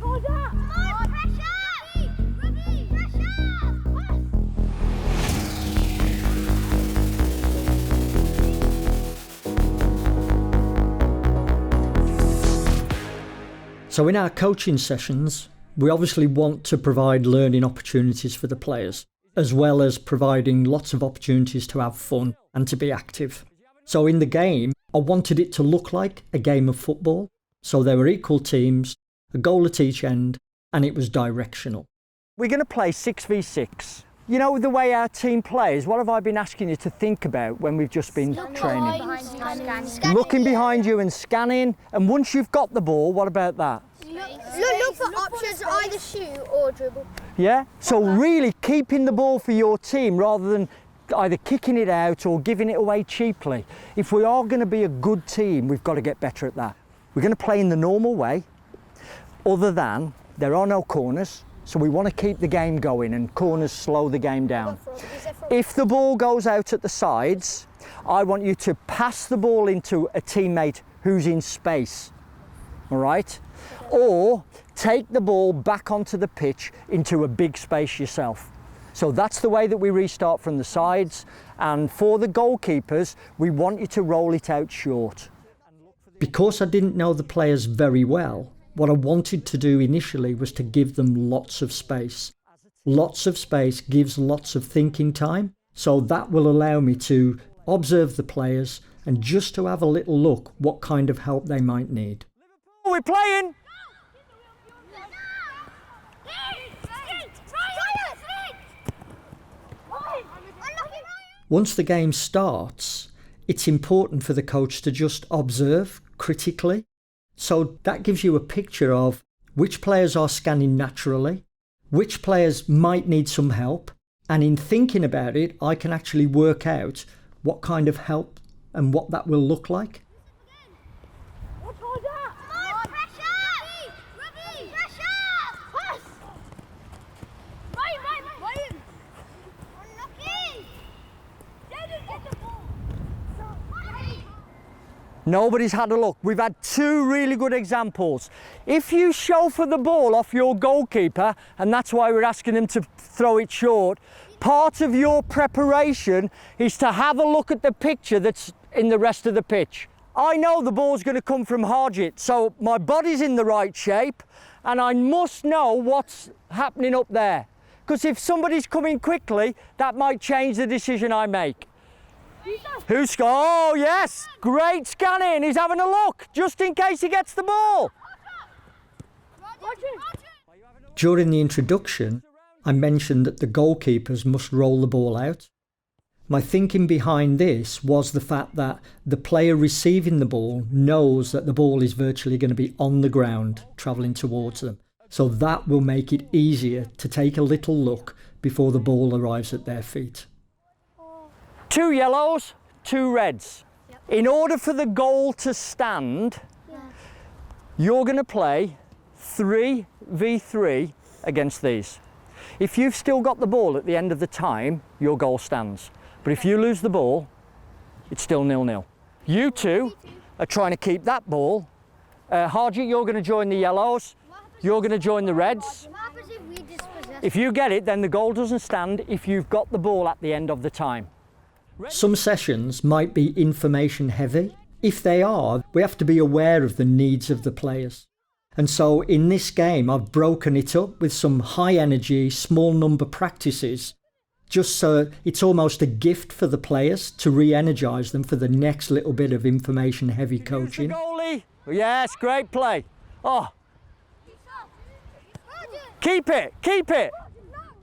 was that? Come on, pressure! Ruby, pressure! So in our coaching sessions, we obviously want to provide learning opportunities for the players, as well as providing lots of opportunities to have fun and to be active. So in the game, I wanted it to look like a game of football. So there were equal teams, a goal at each end, and it was directional. We're going to play 6v6. You know the way our team plays, what have I been asking you to think about when we've just been training? Looking behind you and scanning, and once you've got the ball, what about that? Look for options, either shoot or dribble. Yeah? So really keeping the ball for your team rather than either kicking it out or giving it away cheaply. If we are going to be a good team, we've got to get better at that. We're going to play in the normal way, other than there are no corners, so we want to keep the game going, and corners slow the game down. If the ball goes out at the sides, I want you to pass the ball into a teammate who's in space, all right? Or take the ball back onto the pitch into a big space yourself. So that's the way that we restart from the sides, and for the goalkeepers, we want you to roll it out short. Because I didn't know the players very well, what I wanted to do initially was to give them lots of space. Lots of space gives lots of thinking time, so that will allow me to observe the players and just to have a little look what kind of help they might need. We're playing! Once the game starts, it's important for the coach to just observe critically. So that gives you a picture of which players are scanning naturally, which players might need some help, and in thinking about it, I can actually work out what kind of help and what that will look like. What was that? Come on, pressure! Ruby, pressure! Pass! Right! Unlucky! Get the ball! Nobody's had a look. We've had two really good examples. If you chauffeur the ball off your goalkeeper, and that's why we're asking them to throw it short, part of your preparation is to have a look at the picture that's in the rest of the pitch. I know the ball's going to come from Harjit, so my body's in the right shape, and I must know what's happening up there. Because if somebody's coming quickly, that might change the decision I make. Who's scored? Oh yes, great scanning. He's having a look, just in case he gets the ball. During the introduction, I mentioned that the goalkeepers must roll the ball out. My thinking behind this was the fact that the player receiving the ball knows that the ball is virtually going to be on the ground, travelling towards them. So that will make it easier to take a little look before the ball arrives at their feet. 2 yellows, 2 reds. Yep. In order for the goal to stand, you're going to play 3v3 against these. If you've still got the ball at the end of the time, your goal stands. But if you lose the ball, it's still 0-0. You two are trying to keep that ball. Harjit, you're going to join the yellows. You're going to join the reds. What happens if we dispossess? If you get it, then the goal doesn't stand if you've got the ball at the end of the time. Some sessions might be information heavy. If they are, we have to be aware of the needs of the players. And so in this game, I've broken it up with some high energy, small number practices, just so it's almost a gift for the players to re-energise them for the next little bit of information heavy coaching. Goalie. Yes, great play. Oh. Keep it.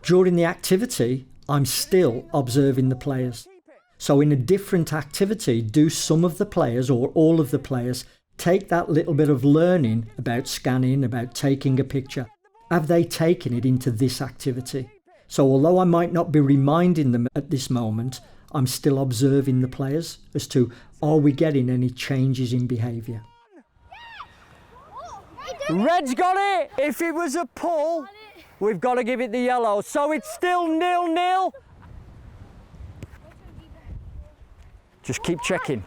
During the activity, I'm still observing the players. So in a different activity, do some of the players or all of the players take that little bit of learning about scanning, about taking a picture? Have they taken it into this activity? So although I might not be reminding them at this moment, I'm still observing the players as to, are we getting any changes in behaviour? Red's got it! If it was a pull, we've got to give it the yellow. So it's still 0-0. Just keep checking.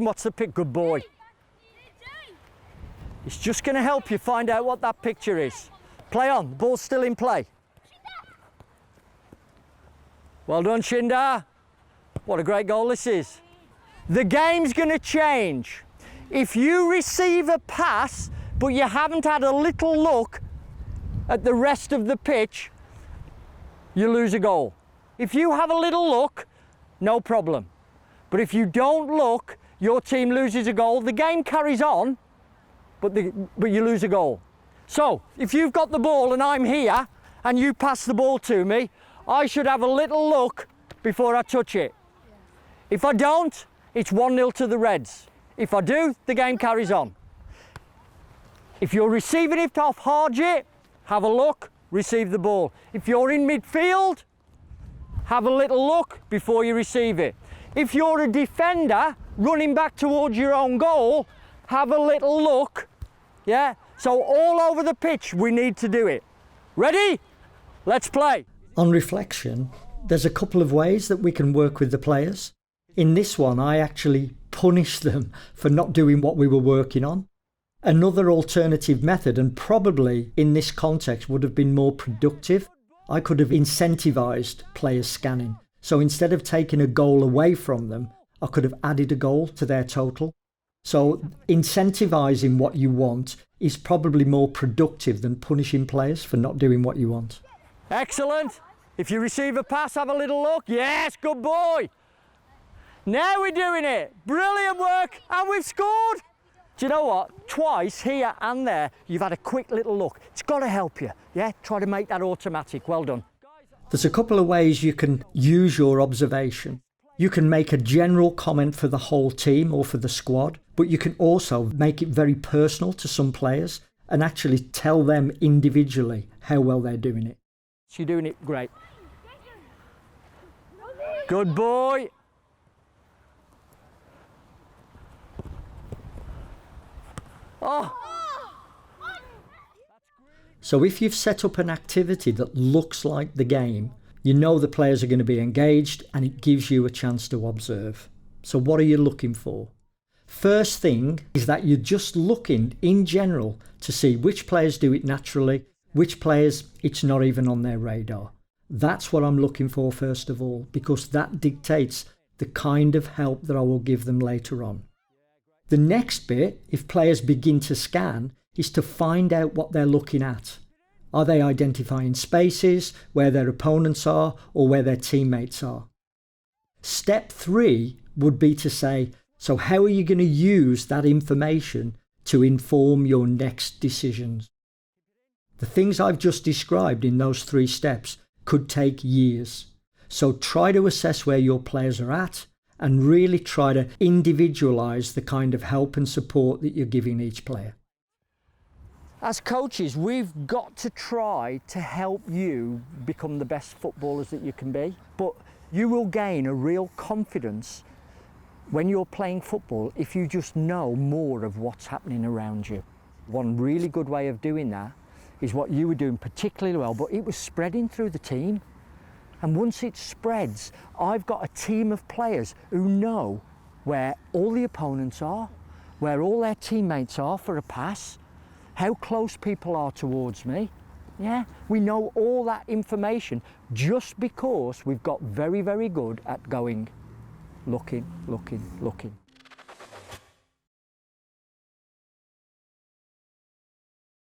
What's the pick? Good boy. It's just going to help you find out what that picture is. Play on, the ball's still in play. Well done, Shinda. What a great goal this is. The game's going to change. If you receive a pass, but you haven't had a little look at the rest of the pitch, you lose a goal. If you have a little look, no problem. But if you don't look, your team loses a goal. The game carries on, but you lose a goal. So, if you've got the ball and I'm here, and you pass the ball to me, I should have a little look before I touch it. If I don't, it's 1-0 to the Reds. If I do, the game carries on. If you're receiving it off Harjit, have a look, receive the ball. If you're in midfield, have a little look before you receive it. If you're a defender running back towards your own goal, have a little look. Yeah? So all over the pitch, we need to do it. Ready? Let's play. On reflection, there's a couple of ways that we can work with the players. In this one, I actually punished them for not doing what we were working on. Another alternative method, and probably in this context would have been more productive, I could have incentivized players scanning. So instead of taking a goal away from them, I could have added a goal to their total. So incentivizing what you want is probably more productive than punishing players for not doing what you want. Excellent. If you receive a pass, have a little look. Yes, good boy. Now we're doing it. Brilliant work, and we've scored. Do you know what? Twice, here and there, you've had a quick little look. It's got to help you. Yeah, try to make that automatic. Well done. There's a couple of ways you can use your observation. You can make a general comment for the whole team or for the squad, but you can also make it very personal to some players and actually tell them individually how well they're doing it. You're doing it great. Good boy. Oh. So if you've set up an activity that looks like the game, you know the players are going to be engaged and it gives you a chance to observe. So what are you looking for? First thing is that you're just looking in general to see which players do it naturally, which players it's not even on their radar. That's what I'm looking for first of all, because that dictates the kind of help that I will give them later on. The next bit, if players begin to scan, is to find out what they're looking at. Are they identifying spaces where their opponents are or where their teammates are? Step 3 would be to say, so how are you going to use that information to inform your next decisions? The things I've just described in those 3 steps could take years. So try to assess where your players are at and really try to individualise the kind of help and support that you're giving each player. As coaches, we've got to try to help you become the best footballers that you can be. But you will gain a real confidence when you're playing football if you just know more of what's happening around you. One really good way of doing that is what you were doing particularly well, but it was spreading through the team. And once it spreads, I've got a team of players who know where all the opponents are, where all their teammates are for a pass, how close people are towards me. Yeah, we know all that information just because we've got very, very good at going, looking.